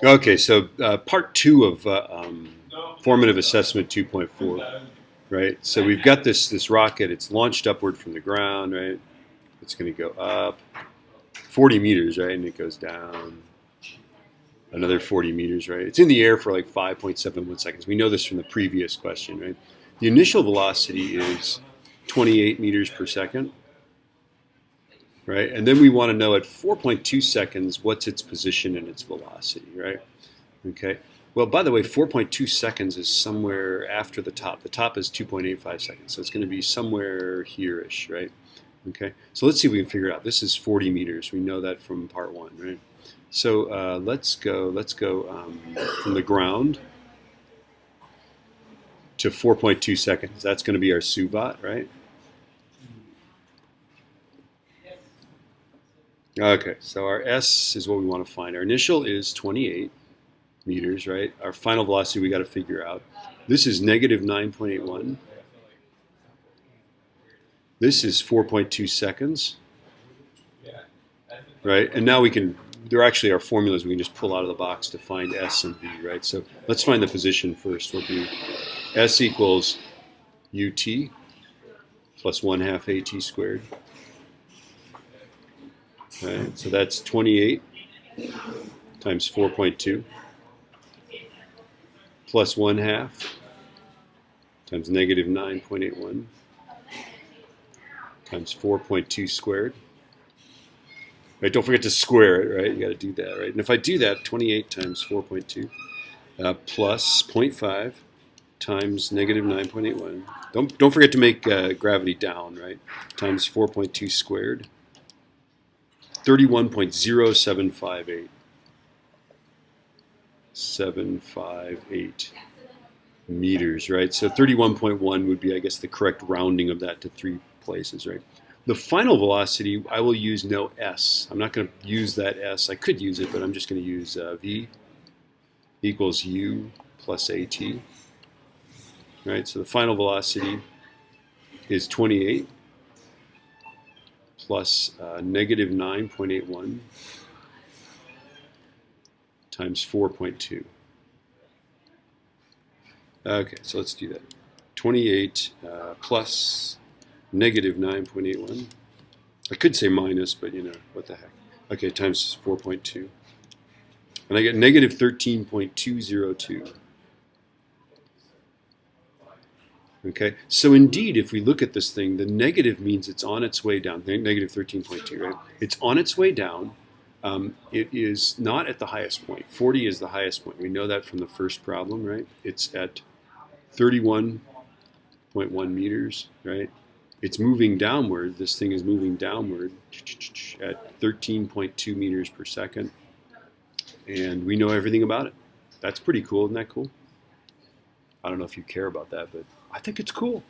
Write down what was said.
Okay, so part two of formative assessment 2.4, right? So we've got this rocket. It's launched upward from the ground, right? It's going to go up 40 meters, right? And it goes down another 40 meters, right? It's in the air for like 5.71 seconds. We know this from the previous question, right? The initial velocity is 28 meters per second, right? And then we want to know at 4.2 seconds, what's its position and its velocity, right? Okay. Well, by the way, 4.2 seconds is somewhere after the top. The top is 2.85 seconds, so it's going to be somewhere here-ish, right? Okay. So let's see if we can figure it out. This is 40 meters. We know that from part one, right? So let's go from the ground to 4.2 seconds. That's going to be our SUVOT, right? Okay, so our S is what we want to find. Our initial is 28 meters, right? Our final velocity we got to figure out. This is negative 9.81. This is 4.2 seconds, right? And now we can, there actually are formulas we can just pull out of the box to find S and V, right? So let's find the position first. We'll do S equals UT plus 1/2 AT squared. Right, so that's 28 times 4.2 plus 1/2 times negative 9.81 times 4.2 squared. Right, don't forget to square it, right? You got to do that, right? And if I do that, 28 times 4.2 plus 0.5 times negative 9.81. Don't forget to make gravity down, right? Times 4.2 squared. 31.0758. 758 meters, right? So 31.1 would be, I guess, the correct rounding of that to three places, right? The final velocity, I will use no S. I'm not going to use that S. I could use it, but I'm just going to use V equals U plus AT, right? So the final velocity is 28 plus negative 9.81 times 4.2. Okay, so let's do that. 28 plus negative 9.81. I could say minus, but you know, what the heck. Okay, times 4.2. And I get negative 13.202. Okay, so indeed, if we look at this thing, the negative means it's on its way down, negative 13.2, right? It's on its way down. It is not at the highest point. 40 is the highest point. We know that from the first problem, right? It's at 31.1 meters, right? It's moving downward. This thing is moving downward at 13.2 meters per second. And we know everything about it. That's pretty cool. Isn't that cool? I don't know if you care about that, but I think it's cool.